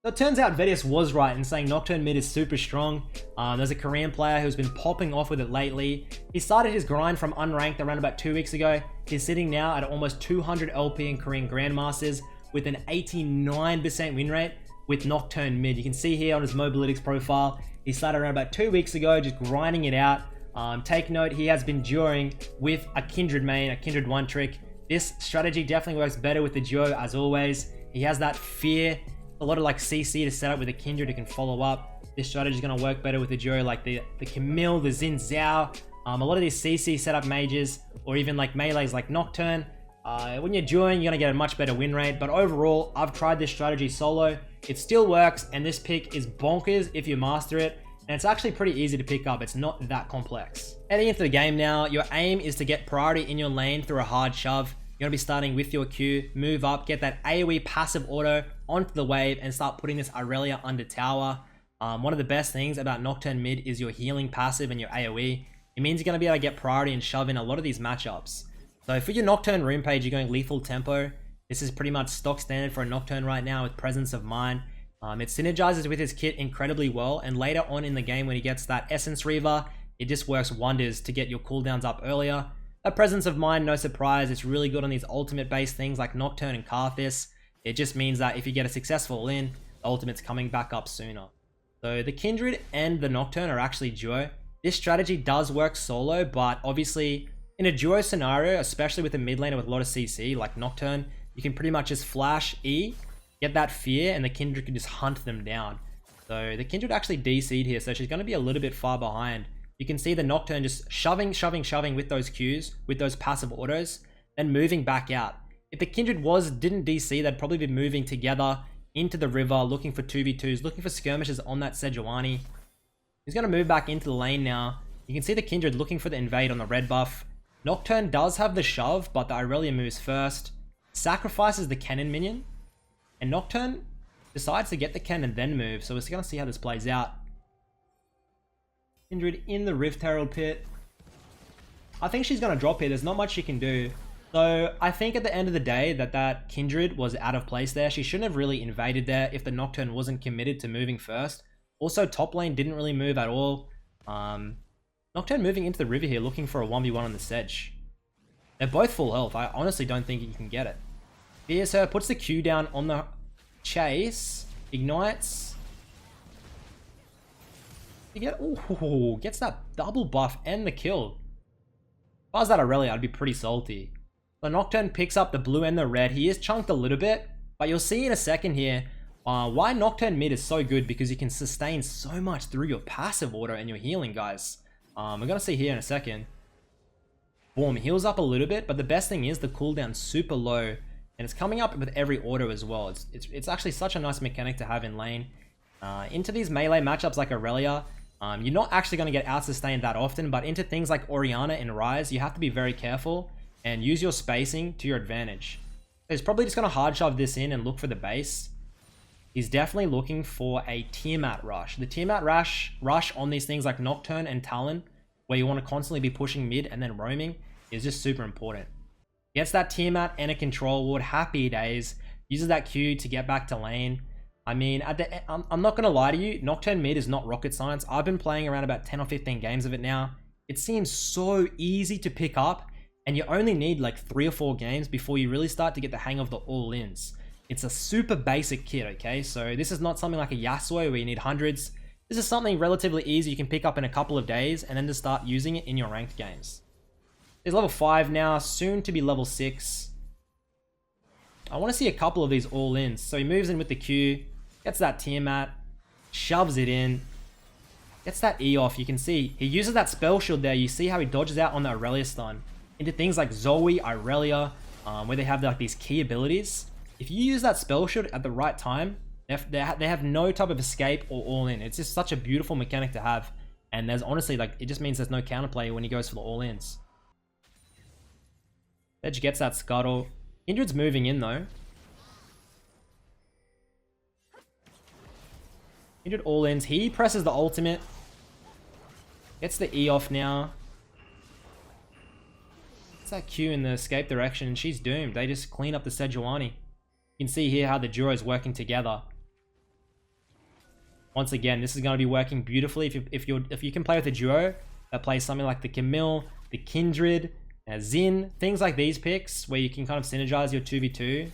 So it turns out Vedius was right in saying Nocturne mid is super strong. There's a Korean player who's been popping off with it lately. He started his grind from unranked around about 2 weeks ago. He's sitting now at almost 200 LP in Korean Grandmasters with an 89% win rate with Nocturne mid. You can see here on his Mobalytics profile, he started around about 2 weeks ago, just grinding it out. Take note, he has been duoing with a Kindred main, a Kindred one trick. This strategy definitely works better with the duo as always. He has that fear, a lot of like CC to set up with a Kindred who can follow up. This strategy is going to work better with the duo like the Camille, the Xin Zhao. A lot of these CC setup mages or even like melees like Nocturne. When you're duoing, you're going to get a much better win rate. But overall, I've tried this strategy solo. It still works, and this pick is bonkers if you master it. And it's actually pretty easy to pick up. It's not that complex. Heading into the game now, your aim is to get priority in your lane through a hard shove. You're going to be starting with your Q, move up, get that AoE passive auto onto the wave, and start putting this Aurelia under tower. One of the best things about Nocturne mid is your healing passive and your AoE. It means you're going to be able to get priority and shove in a lot of these matchups. So for your Nocturne rune page, you're going lethal tempo. This is pretty much stock standard for a Nocturne right now with Presence of Mind. It synergizes with his kit incredibly well, and later on in the game when he gets that Essence Reaver, it just works wonders to get your cooldowns up earlier. That Presence of Mind, no surprise, it's really good on these ultimate based things like Nocturne and Karthus. It just means that if you get a successful in, the ultimate's coming back up sooner. So the Kindred and the Nocturne are actually duo. This strategy does work solo, but obviously in a duo scenario, especially with a mid laner with a lot of CC like Nocturne, you can pretty much just flash E, get that fear, and the Kindred can just hunt them down. So the Kindred actually DC'd here, so she's going to be a little bit far behind. You can see the Nocturne just shoving with those Qs, with those passive autos, then moving back out. If the Kindred didn't DC, they'd probably be moving together into the river, looking for 2v2s, looking for skirmishes on that Sejuani. He's going to move back into the lane now. You can see the Kindred looking for the invade on the red buff. Nocturne does have the shove, but the Aurelia moves first. Sacrifices the cannon minion. And Nocturne decides to get the cannon then move. So we're going to see how this plays out. Kindred in the Rift Herald pit. I think she's going to drop here. There's not much she can do. So I think at the end of the day that Kindred was out of place there. She shouldn't have really invaded there if the Nocturne wasn't committed to moving first. Also, top lane didn't really move at all. Nocturne moving into the river here, looking for a 1v1 on the sedge. They're both full health. I honestly don't think you can get it. Fears her, puts the Q down on the chase. Ignites. You get, ooh, gets that double buff and the kill. If I was that Aurelia, I'd be pretty salty. So Nocturne picks up the blue and the red. He is chunked a little bit, but you'll see in a second here why Nocturne mid is so good, because you can sustain so much through your passive auto and your healing, guys. We're going to see here in a second. Boom, heals up a little bit, but the best thing is the cooldown's super low, and it's coming up with every auto as well. It's actually such a nice mechanic to have in lane. Into these melee matchups like Aurelia, you're not actually going to get out-sustained that often, but into things like Orianna and Ryze, you have to be very careful and use your spacing to your advantage. He's probably just going to hard shove this in and look for the base. He's definitely looking for a Tiamat rush. The Tiamat rush on these things like Nocturne and Talon, where you want to constantly be pushing mid and then roaming, is just super important. Gets that Tiamat and a control ward, happy days. Uses that Q to get back to lane. I mean, I'm not going to lie to you, Nocturne mid is not rocket science. I've been playing around about 10 or 15 games of it now. It seems so easy to pick up, and you only need like 3 or 4 games before you really start to get the hang of the all-ins. It's a super basic kit, okay? So this is not something like a Yasuo where you need hundreds. This is something relatively easy you can pick up in a couple of days and then just start using it in your ranked games. He's level 5 now, soon to be level 6. I want to see a couple of these all-ins. So he moves in with the Q, gets that Tiamat, shoves it in, gets that E off. You can see he uses that spell shield there. You see how he dodges out on the Aurelia stun into things like Zoe, Aurelia, where they have like these key abilities. If you use that spell shield at the right time, they have no type of escape or all-in. It's just such a beautiful mechanic to have. And there's honestly, like, it just means there's no counterplay when he goes for the all-ins. Edge gets that scuttle. Kindred's moving in though. Kindred all-ins. He presses the ultimate. Gets the E off now. Gets that Q in the escape direction and she's doomed. They just clean up the Sejuani. You can see here how the duo is working together. Once again, this is going to be working beautifully if you can play with a duo that plays something like the Camille, the Kindred, Xin, things like these picks where you can kind of synergize your 2v2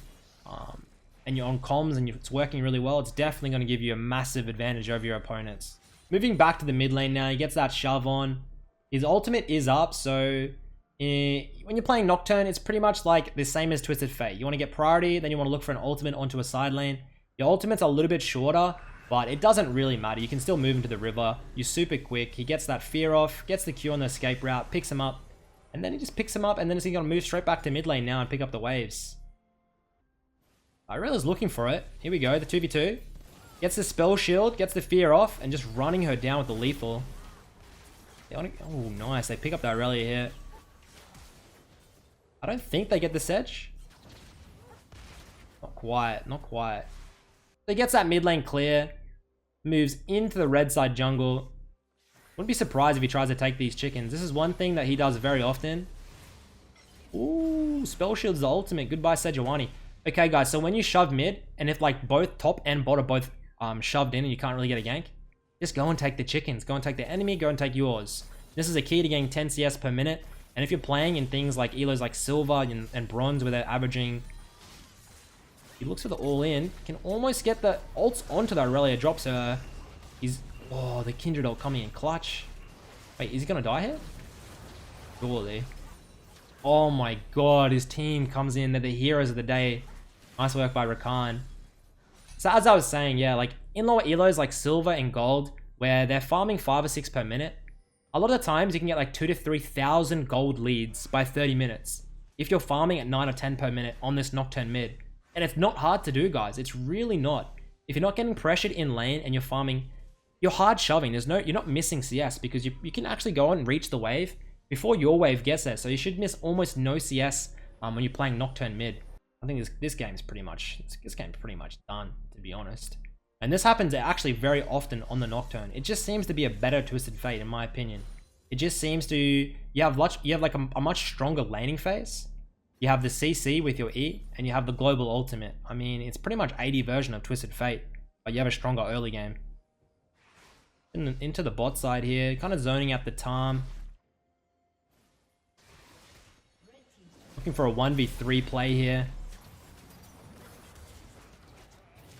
and you're on comms and it's working really well. It's definitely going to give you a massive advantage over your opponents. Moving back to the mid lane now, he gets that shove on. His ultimate is up, so when you're playing Nocturne, it's pretty much like the same as Twisted Fate. You want to get priority, then you want to look for an ultimate onto a side lane. Your ultimate's a little bit shorter, but it doesn't really matter. You can still move into the river. You're super quick. He gets that fear off, gets the Q on the escape route, picks him up, and then he just picks him up, and then he's going to move straight back to mid lane now and pick up the waves. Irella's looking for it. Here we go, the 2v2. Gets the spell shield, gets the fear off, and just running her down with the lethal. Oh, nice. They pick up the Irelia here. I don't think they get the Sedge. Not quite, not quite. So he gets that mid lane clear. Moves into the red side jungle. Wouldn't be surprised if he tries to take these chickens. This is one thing that he does very often. Ooh, spell shield's the ultimate. Goodbye, Sejuani. Okay, guys, so when you shove mid, and if like both top and bot are both shoved in and you can't really get a gank, just go and take the chickens. Go and take the enemy, go and take yours. This is a key to getting 10 CS per minute. And if you're playing in things like elos like silver and bronze where they're averaging, he looks for the all-in, can almost get the ults onto the Irelia, drops her. Oh, the Kindred ult coming in clutch. Wait, is he gonna die here? Surely. Oh my god, his team comes in, they're the heroes of the day. Nice work by Rakan. So as I was saying, yeah, like in lower elos like silver and gold, where they're farming 5 or 6 per minute, a lot of the times you can get like 2,000 to 3,000 gold leads by 30 minutes. If you're farming at 9 or 10 per minute on this Nocturne mid. And it's not hard to do, guys. It's really not. If you're not getting pressured in lane and you're farming, you're hard shoving. You're not missing CS because you can actually go and reach the wave before your wave gets there. So you should miss almost no CS when you're playing Nocturne mid. I think this game's pretty much done, to be honest. And this happens actually very often on the Nocturne. It just seems to be a better Twisted Fate, in my opinion. It just seems to you have like a much stronger laning phase. You have the CC with your E, and you have the global ultimate. I mean, it's pretty much 80 version of Twisted Fate, but you have a stronger early game. Into the bot side here, kind of zoning out the Tarm. Looking for a 1v3 play here.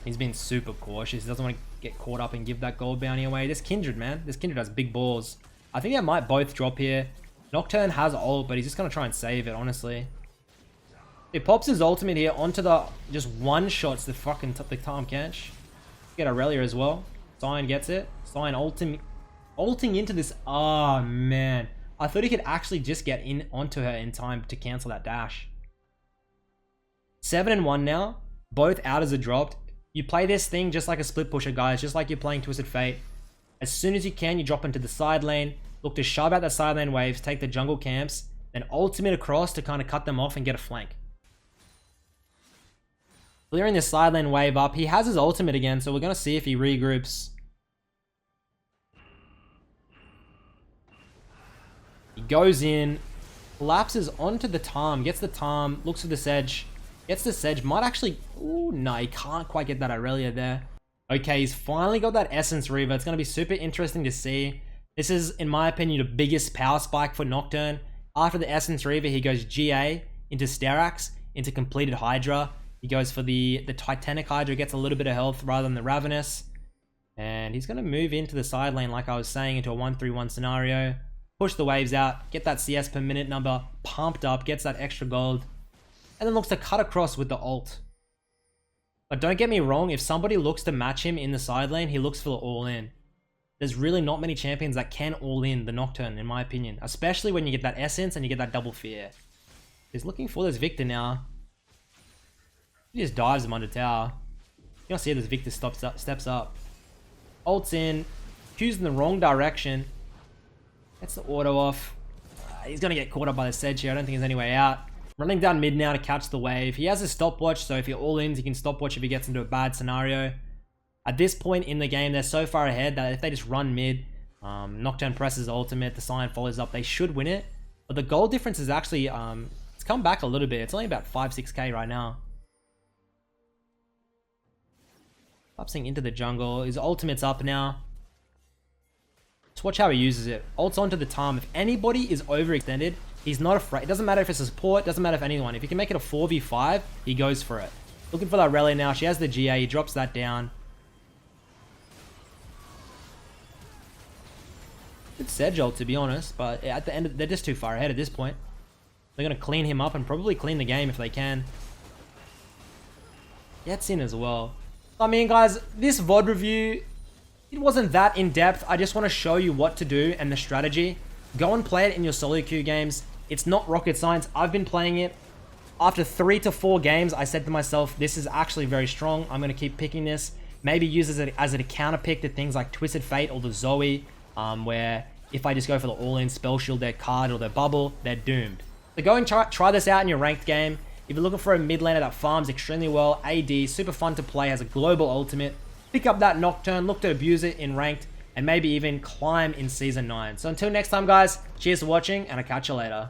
He's been super cautious. He doesn't want to get caught up and give that gold bounty away. This Kindred, man. This Kindred has big balls. I think they might both drop here. Nocturne has ult, but he's just going to try and save it, honestly. He pops his ultimate here onto the... Just one-shots the fucking the Tarm catch. Get Irelia as well. Sion gets it. Sion ulting into this... Oh, man. I thought he could actually just get in onto her in time to cancel that dash. 7 and 1 now. Both outers are dropped. You play this thing just like a split pusher, guys. Just like you're playing Twisted Fate. As soon as you can, you drop into the side lane. Look to shove out the side lane waves. Take the jungle camps. Then ultimate across to kind of cut them off and get a flank. Clearing this side lane wave up. He has his ultimate again, so we're going to see if he regroups. He goes in. Collapses onto the Tarm. Gets the Tarm. Looks for the Sedge. Gets the Sedge. Might actually... Ooh, no, he can't quite get that Irelia there. Okay, he's finally got that Essence Reaver. It's going to be super interesting to see. This is, in my opinion, the biggest power spike for Nocturne. After the Essence Reaver, he goes GA into Sterax, into Completed Hydra. He goes for the Titanic Hydra, gets a little bit of health rather than the Ravenous. And he's going to move into the side lane, like I was saying, into a 1-3-1 scenario. Push the waves out, get that CS per minute number pumped up, gets that extra gold. And then looks to cut across with the ult. But don't get me wrong, if somebody looks to match him in the side lane, he looks for the all-in. There's really not many champions that can all-in the Nocturne, in my opinion. Especially when you get that Essence and you get that double fear. He's looking for this Victor now. He just dives him under tower. You don't see this Victor steps up. Ults in. Q's in the wrong direction. Gets the auto off. He's going to get caught up by the Sedge here. I don't think there's any way out. Running down mid now to catch the wave. He has a stopwatch, so if you're all in, he can stopwatch if he gets into a bad scenario. At this point in the game, they're so far ahead that if they just run mid, Nocturne presses ultimate, the Sion follows up, they should win it. But the goal difference is actually, it's come back a little bit. It's only about 5-6k right now. Lapsing into the jungle. His ultimate's up now. Just watch how he uses it. Ults onto the Tom. If anybody is overextended, he's not afraid. It doesn't matter if it's a support, doesn't matter if anyone. If he can make it a 4v5, he goes for it. Looking for that rally now. She has the GA. He drops that down. Good Sedge ult, to be honest, but at the end, they're just too far ahead at this point. They're going to clean him up and probably clean the game if they can. Gets in as well. I mean, guys, this VOD review, it wasn't that in-depth. I just want to show you what to do and the strategy. Go and play it in your solo queue games. It's not rocket science. I've been playing it. After 3 to 4 games, I said to myself, this is actually very strong. I'm going to keep picking this. Maybe use it as a counter pick to things like Twisted Fate or the Zoe, where if I just go for the all-in spell shield their card or their bubble, they're doomed. So go and try this out in your ranked game. If you're looking for a mid laner that farms extremely well, AD, super fun to play, has a global ultimate, pick up that Nocturne, look to abuse it in ranked, and maybe even climb in Season 9. So until next time, guys, cheers for watching, and I'll catch you later.